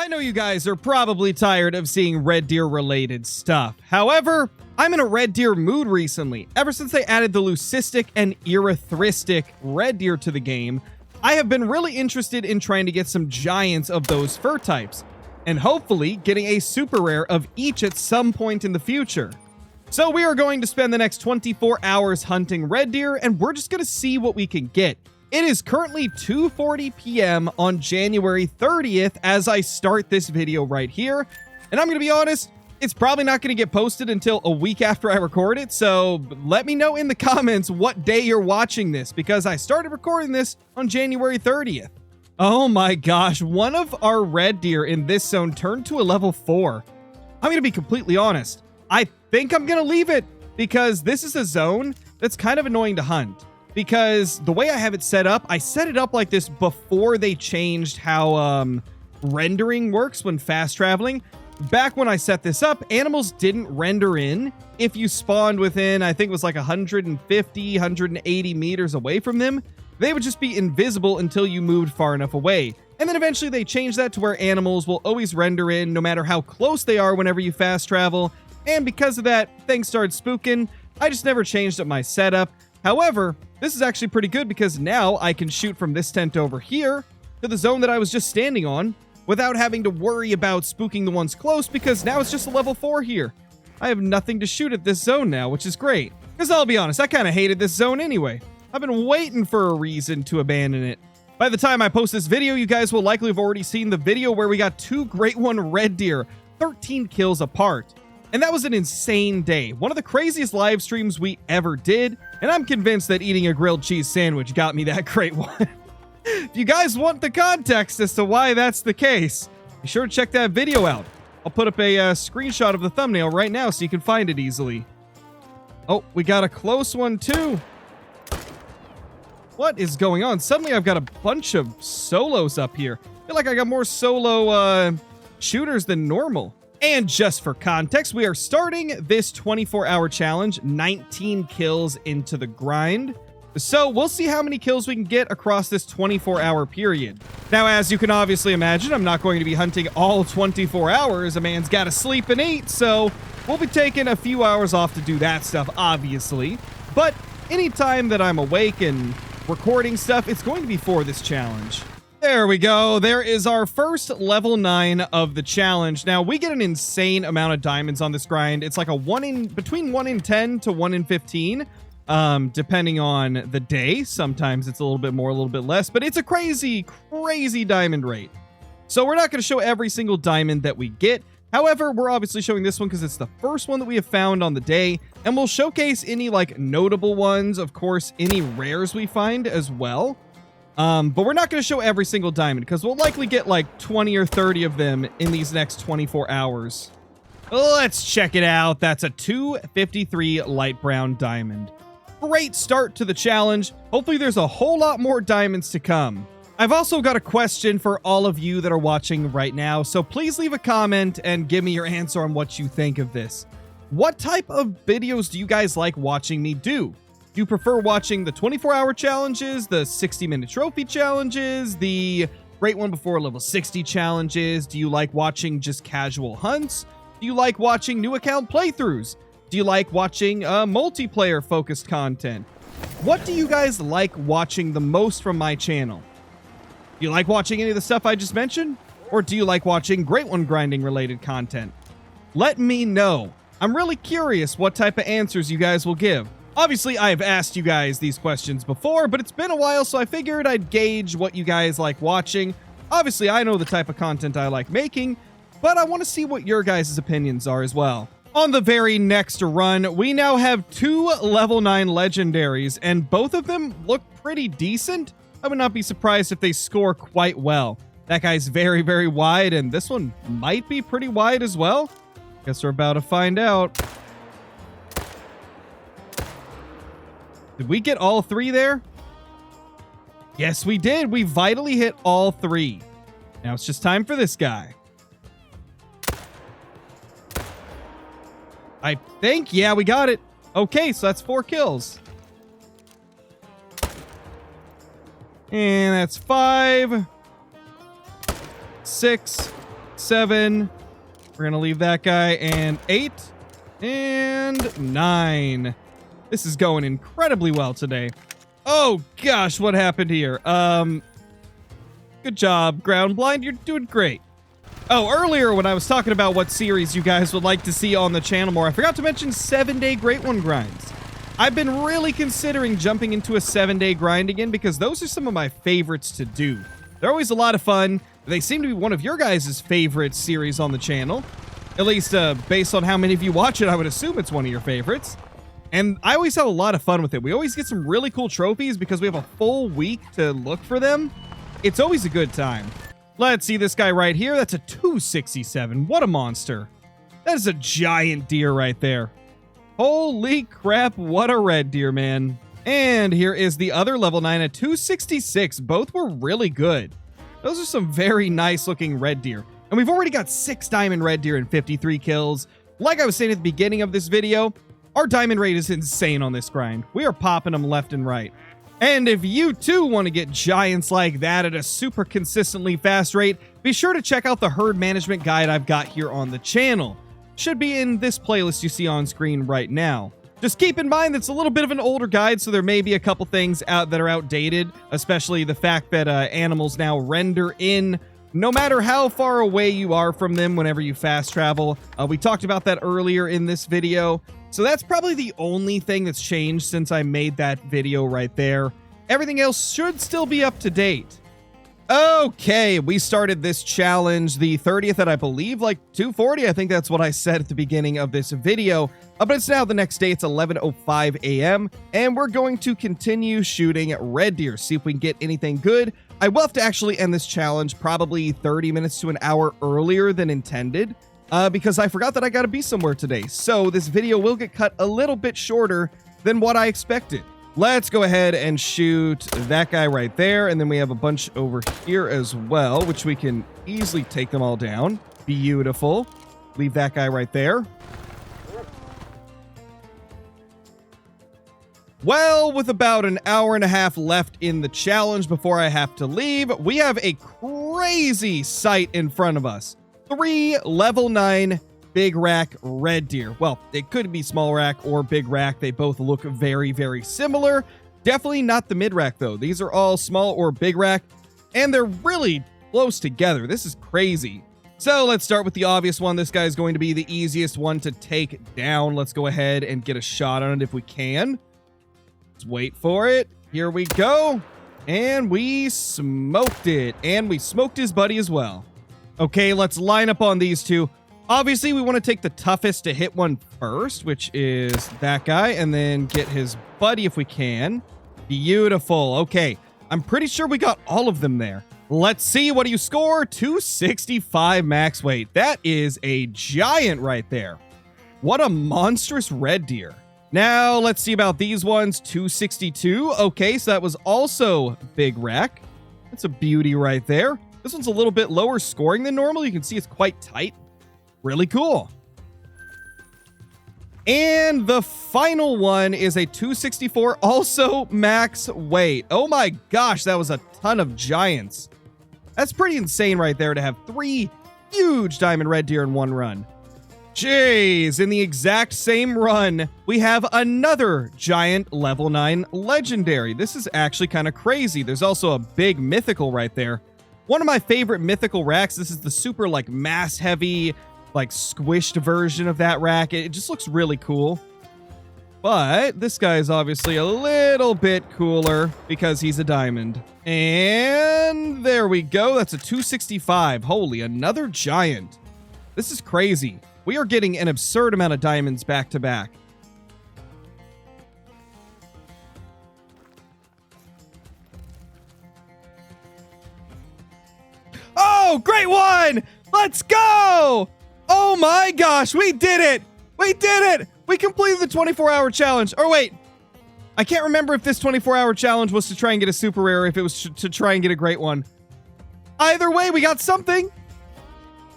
I know you guys are probably tired of seeing red deer related stuff. However, I'm in a red deer mood recently. Ever since they added the leucistic and erythristic red deer to the game, I have been really interested in trying to get some giants of those fur types, and hopefully getting a super rare of each at some point in the future. So we are going to spend the next 24 hours hunting red deer, and we're just going to see what we can get. It is currently 2:40 p.m. on January 30th as I start this video right here. And I'm going to be honest, it's probably not going to get posted until a week after I record it. So let me know in the comments what day you're watching this, because I started recording this on January 30th. Oh my gosh, one of our red deer in this zone turned to a level 4. I'm going to be completely honest. I think I'm going to leave it because this is a zone that's kind of annoying to hunt. Because the way I have it set up, I set it up like this before they changed how rendering works when fast traveling. Back when I set this up, animals didn't render in if you spawned within, I think it was like 150, 180 meters away from them. They would just be invisible until you moved far enough away. And then eventually they changed that to where animals will always render in no matter how close they are whenever you fast travel. And because of that, things started spooking. I just never changed up my setup. However, this is actually pretty good because now I can shoot from this tent over here to the zone that I was just standing on without having to worry about spooking the ones close, because now it's just a level 4 here. I have nothing to shoot at this zone now, which is great. Because I'll be honest, I kind of hated this zone anyway. I've been waiting for a reason to abandon it. By the time I post this video, you guys will likely have already seen the video where we got 2 Great One red deer, 13 kills apart. And that was an insane day. One of the craziest live streams we ever did. And I'm convinced that eating a grilled cheese sandwich got me that great one. If you guys want the context as to why that's the case, be sure to check that video out. I'll put up a screenshot of the thumbnail right now so you can find it easily. Oh, we got a close one too. What is going on? Suddenly I've got a bunch of solos up here. I feel like I got more solo shooters than normal. And just for context, we are starting this 24-hour challenge, 19 kills into the grind. So we'll see how many kills we can get across this 24-hour period. Now, as you can obviously imagine, I'm not going to be hunting all 24 hours. A man's got to sleep and eat, so we'll be taking a few hours off to do that stuff, obviously. But anytime that I'm awake and recording stuff, it's going to be for this challenge. There we go. There is our first level 9 of the challenge. Now, we get an insane amount of diamonds on this grind. It's like a between 1 in 10 to 1 in 15, depending on the day. Sometimes it's a little bit more, a little bit less, but it's a crazy, crazy diamond rate. So we're not going to show every single diamond that we get. However, we're obviously showing this one because it's the first one that we have found on the day, and we'll showcase any like notable ones, of course, any rares we find as well. But we're not going to show every single diamond because we'll likely get like 20 or 30 of them in these next 24 hours. Let's check it out. That's a 253 light brown diamond. Great start to the challenge. Hopefully there's a whole lot more diamonds to come. I've also got a question for all of you that are watching right now, so please leave a comment and give me your answer on what you think of this. What type of videos do you guys like watching me do? Do you prefer watching the 24-hour challenges, the 60-minute trophy challenges, the Great One Before Level 60 challenges? Do you like watching just casual hunts? Do you like watching new account playthroughs? Do you like watching multiplayer-focused content? What do you guys like watching the most from my channel? Do you like watching any of the stuff I just mentioned? Or do you like watching Great One grinding-related content? Let me know. I'm really curious what type of answers you guys will give. Obviously, I've asked you guys these questions before, but it's been a while, so I figured I'd gauge what you guys like watching. Obviously, I know the type of content I like making, but I want to see what your guys' opinions are as well. On the very next run, we now have 2 level 9 legendaries, and both of them look pretty decent. I would not be surprised if they score quite well. That guy's very, very wide, and this one might be pretty wide as well. Guess we're about to find out. Did we get all 3 there? Yes, we did. We vitally hit all 3. Now it's just time for this guy. I think, yeah, we got it. Okay, so that's 4 kills. And that's 5, 6, 7. We're going to leave that guy. And 8. And 9. This is going incredibly well today. Oh, gosh, what happened here? Good job, Ground Blind. You're doing great. Oh, earlier when I was talking about what series you guys would like to see on the channel more, I forgot to mention 7-day Great One grinds. I've been really considering jumping into a 7-day grind again because those are some of my favorites to do. They're always a lot of fun. They seem to be one of your guys' favorite series on the channel. At least, based on how many of you watch it, I would assume it's one of your favorites. And I always have a lot of fun with it. We always get some really cool trophies because we have a full week to look for them. It's always a good time. Let's see this guy right here. That's a 267. What a monster. That is a giant deer right there. Holy crap, what a red deer, man. And here is the other level 9 at 266. Both were really good. Those are some very nice looking red deer. And we've already got 6 diamond red deer and 53 kills. Like I was saying at the beginning of this video, our diamond rate is insane on this grind. We are popping them left and right. And if you too want to get giants like that at a super consistently fast rate, be sure to check out the herd management guide I've got here on the channel. Should be in this playlist you see on screen right now. Just keep in mind that's a little bit of an older guide, so there may be a couple things out that are outdated, especially the fact that animals now render in no matter how far away you are from them whenever you fast travel. We talked about that earlier in this video. So that's probably the only thing that's changed since I made that video right there. Everything else should still be up to date. Okay, we started this challenge the 30th at, I believe, like 2:40. I think that's what I said at the beginning of this video. But it's now the next day. It's 11:05 a.m. And we're going to continue shooting at red deer, see if we can get anything good. I will have to actually end this challenge probably 30 minutes to an hour earlier than intended. Because I forgot that I gotta be somewhere today. So this video will get cut a little bit shorter than what I expected. Let's go ahead and shoot that guy right there. And then we have a bunch over here as well, which we can easily take them all down. Beautiful. Leave that guy right there. Well, with about an hour and a half left in the challenge before I have to leave, we have a crazy sight in front of us. 3 level 9 big rack red deer. Well, it could be small rack or big rack. They both look very, very similar. Definitely not the mid rack, though. These are all small or big rack, and they're really close together. This is crazy. So let's start with the obvious one. This guy is going to be the easiest one to take down. Let's go ahead and get a shot on it if we can. Let's wait for it. Here we go. And we smoked it. And we smoked his buddy as well. Okay, let's line up on these two. Obviously, we want to take the toughest to hit one first, which is that guy, and then get his buddy if we can. Beautiful. Okay, I'm pretty sure we got all of them there. Let's see. What do you score? 265 max weight. That is a giant right there. What a monstrous red deer. Now, let's see about these ones. 262. Okay, so that was also big rack. That's a beauty right there. This one's a little bit lower scoring than normal. You can see it's quite tight. Really cool. And the final one is a 264, also max weight. Oh my gosh, that was a ton of giants. That's pretty insane right there to have 3 huge diamond red deer in one run. Jeez, in the exact same run, we have another giant level 9 legendary. This is actually kind of crazy. There's also a big mythical right there. One of my favorite mythical racks. This is the super like mass heavy, like squished version of that rack. It just looks really cool. But this guy is obviously a little bit cooler because he's a diamond. And there we go. That's a 265. Holy, another giant. This is crazy. We are getting an absurd amount of diamonds back to back. Oh, great one! Let's go! Oh my gosh, we did it! We did it! We completed the 24-hour challenge. Or wait, I can't remember if this 24-hour challenge was to try and get a super rare or if it was to try and get a great one. Either way, we got something.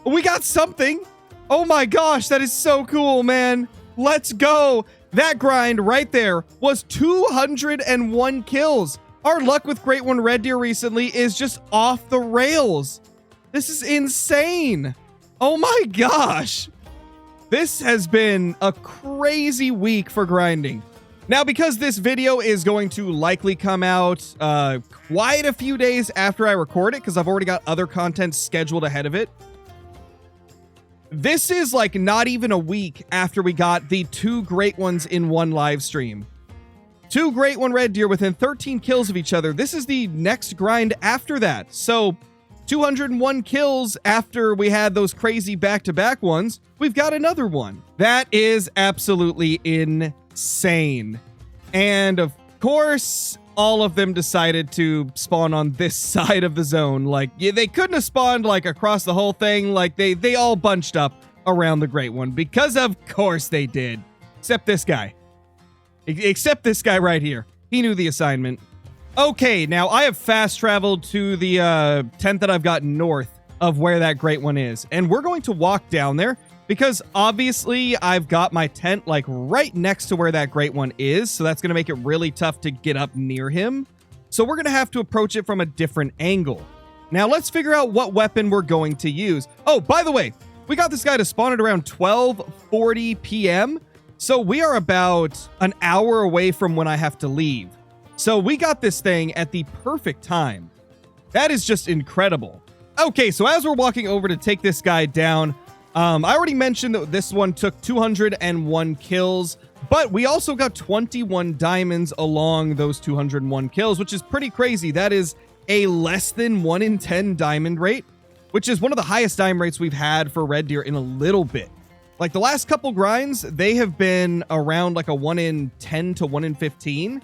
We got something. Oh my gosh, that is so cool, man. Let's go. That grind right there was 201 kills. Our luck with Great One Red Deer recently is just off the rails. This is insane. Oh my gosh. This has been a crazy week for grinding. Now, because this video is going to likely come out quite a few days after I record it, because I've already got other content scheduled ahead of it. This is like not even a week after we got the 2 great ones in one live stream. 2 great one red deer within 13 kills of each other. This is the next grind after that. So 201 kills after we had those crazy back-to-back ones. We've got another one. That is absolutely insane. And of course, all of them decided to spawn on this side of the zone. Like, they couldn't have spawned like across the whole thing. Like, they all bunched up around the great one, because of course they did. Except this guy. Except this guy right here. He knew the assignment. Okay, now I have fast traveled to the tent that I've got north of where that great one is. And we're going to walk down there because obviously I've got my tent like right next to where that great one is. So that's going to make it really tough to get up near him. So we're going to have to approach it from a different angle. Now let's figure out what weapon we're going to use. Oh, by the way, we got this guy to spawn at around 12:40 p.m. So we are about an hour away from when I have to leave. So we got this thing at the perfect time. That is just incredible. Okay, so as we're walking over to take this guy down, I already mentioned that this one took 201 kills, but we also got 21 diamonds along those 201 kills, which is pretty crazy. That is a less than 1 in 10 diamond rate, which is one of the highest diamond rates we've had for red deer in a little bit. Like the last couple grinds, they have been around like a 1 in 10 to 1 in 15.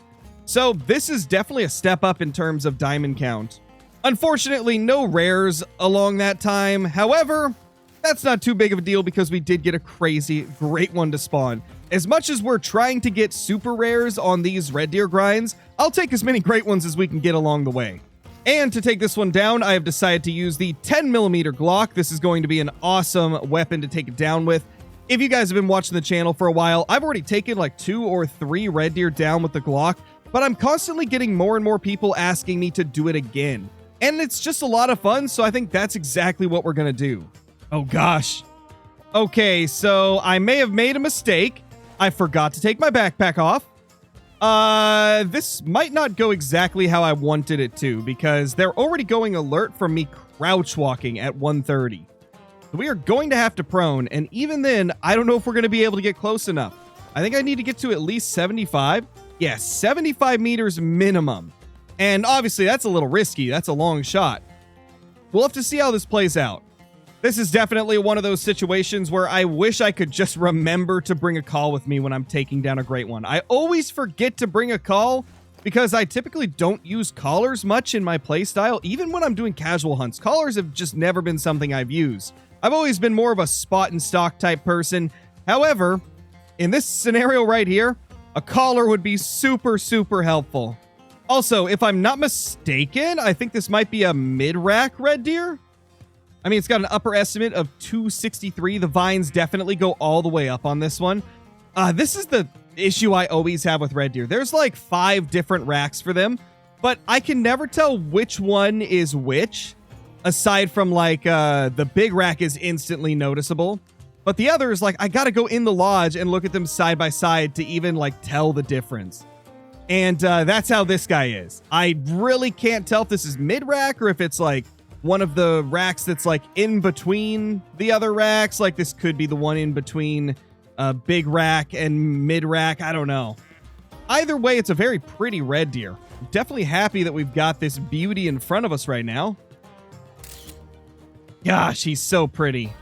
So this is definitely a step up in terms of diamond count. Unfortunately, no rares along that time. However, that's not too big of a deal because we did get a crazy great one to spawn. As much as we're trying to get super rares on these red deer grinds, I'll take as many great ones as we can get along the way. And to take this one down, I have decided to use the 10mm Glock. This is going to be an awesome weapon to take it down with. If you guys have been watching the channel for a while, I've already taken like 2 or 3 red deer down with the Glock, but I'm constantly getting more and more people asking me to do it again. And it's just a lot of fun, so I think that's exactly what we're gonna do. Oh gosh. Okay, so I may have made a mistake. I forgot to take my backpack off. This might not go exactly how I wanted it to, because they're already going alert from me crouch walking at 1:30. We are going to have to prone, and even then, I don't know if we're going to be able to get close enough. I think I need to get to at least 75. Yeah, 75 meters minimum. And obviously, that's a little risky. That's a long shot. We'll have to see how this plays out. This is definitely one of those situations where I wish I could just remember to bring a call with me when I'm taking down a great one. I always forget to bring a call because I typically don't use collars much in my playstyle. Even when I'm doing casual hunts, collars have just never been something I've used. I've always been more of a spot and stock type person. However, in this scenario right here, a collar would be super, super helpful. Also, if I'm not mistaken, I think this might be a mid-rack red deer. I mean, it's got an upper estimate of 263. The vines definitely go all the way up on this one. This is the issue I always have with red deer. There's like 5 different racks for them, but I can never tell which one is which. Aside from like the big rack is instantly noticeable, but the others, like, I gotta go in the lodge and look at them side by side to even like tell the difference. And that's how this guy is. I really can't tell if this is mid rack or if it's like one of the racks that's like in between the other racks. Like this could be the one in between big rack and mid rack. I don't know. Either way, it's a very pretty red deer. I'm definitely happy that we've got this beauty in front of us right now. Gosh, he's so pretty.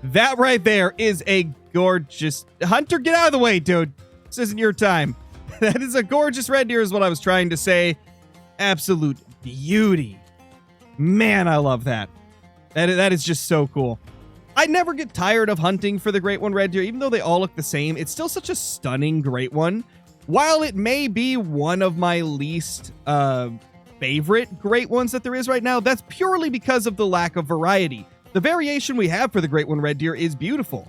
That right there is a gorgeous... Hunter, get out of the way, dude. This isn't your time. That is a gorgeous red deer is what I was trying to say. Absolute beauty. Man, I love that. That is just so cool. I never get tired of hunting for the great one red deer. Even though they all look the same, it's still such a stunning great one. While it may be one of my least... favorite great ones that there is right now, that's purely because of the lack of variety. The variation we have for the great one red deer is beautiful.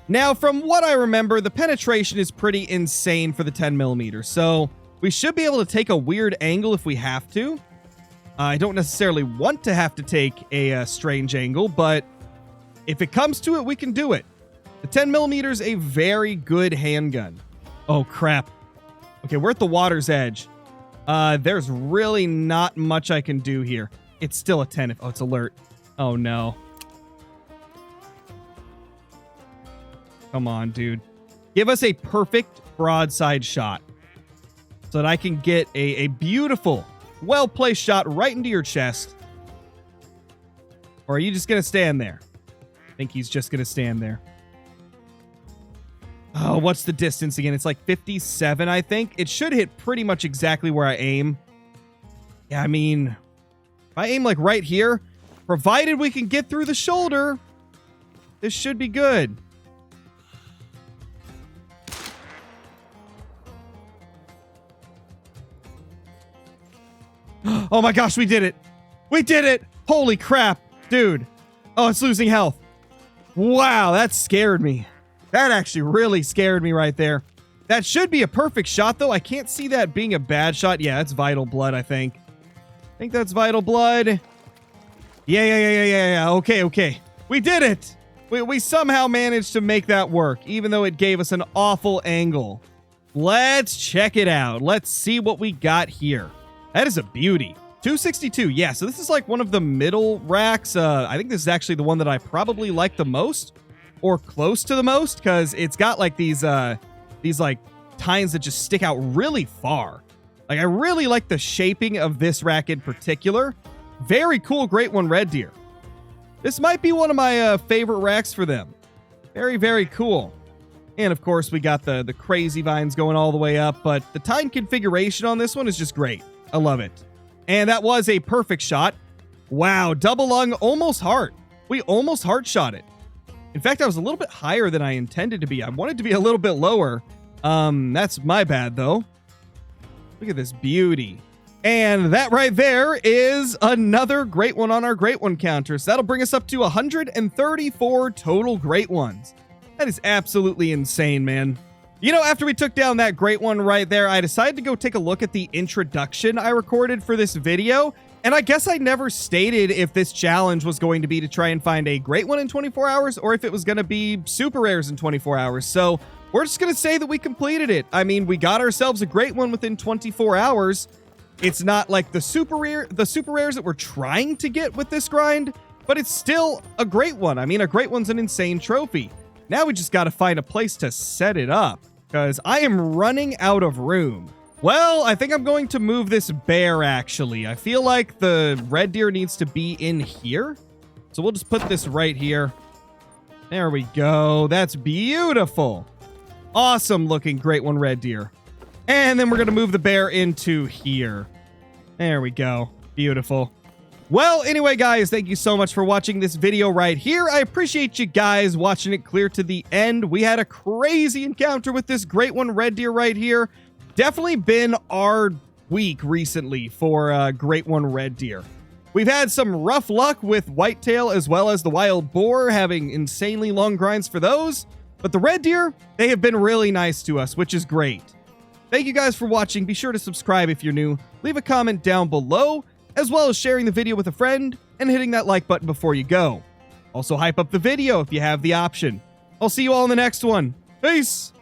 Now, from what I remember, the penetration is pretty insane for the 10mm, so we should be able to take a weird angle if we have to. I don't necessarily want to have to take a strange angle, but if it comes to it, we can do it. The 10mm is a very good handgun. Oh, crap. Okay, we're at the water's edge. There's really not much I can do here. It's still a 10. Oh, it's alert. Oh, no. Come on, dude. Give us a perfect broadside shot so that I can get a beautiful, well-placed shot right into your chest. Or are you just going to stand there? I think he's just going to stand there. Oh, what's the distance again? It's like 57, I think. It should hit pretty much exactly where I aim. Yeah, I mean, if I aim like right here, provided we can get through the shoulder, this should be good. Oh my gosh, we did it. We did it. Holy crap, dude. Oh, it's losing health. Wow, that scared me. That actually really scared me right there. That should be a perfect shot, though. I can't see that being a bad shot. Yeah, that's vital blood, I think. I think that's vital blood. Yeah. Okay. We did it. We somehow managed to make that work, even though it gave us an awful angle. Let's check it out. Let's see what we got here. That is a beauty. 262. Yeah, so this is like one of the middle racks. I think this is actually the one that I probably like the most, or close to the most, because it's got like these like tines that just stick out really far. Like, I really like the shaping of this rack in particular. Very cool Great One Red Deer. This might be one of my favorite racks for them. Very, very cool. And of course, we got the crazy vines going all the way up, but the tine configuration on this one is just great. I love it. And that was a perfect shot. Wow, double lung, almost heart. We almost heart shot it. In fact, I was a little bit higher than I intended to be. I wanted to be a little bit lower. That's my bad, though. Look at this beauty. And that right there is another great one on our great one counter. So that'll bring us up to 134 total great ones. That is absolutely insane, man. You know, after we took down that great one right there, I decided to go take a look at the introduction I recorded for this video. And I guess I never stated if this challenge was going to be to try and find a great one in 24 hours or if it was going to be super rares in 24 hours. So we're just going to say that we completed it. I mean, we got ourselves a great one within 24 hours. It's not like the super rares that we're trying to get with this grind, but it's still a great one. I mean, a great one's an insane trophy. Now we just got to find a place to set it up, because I am running out of room. Well, I think I'm going to move this bear, actually. I feel like the red deer needs to be in here. So we'll just put this right here. There we go. That's beautiful. Awesome looking Great One Red Deer. And then we're going to move the bear into here. There we go. Beautiful. Well, anyway, guys, thank you so much for watching this video right here. I appreciate you guys watching it clear to the end. We had a crazy encounter with this Great One Red Deer right here. Definitely been our week recently for Great One Red Deer. We've had some rough luck with whitetail as well as the wild boar, having insanely long grinds for those. But the red deer, they have been really nice to us, which is great. Thank you guys for watching. Be sure to subscribe if you're new. Leave a comment down below, as well as sharing the video with a friend and hitting that like button before you go. Also, hype up the video if you have the option. I'll see you all in the next one. Peace!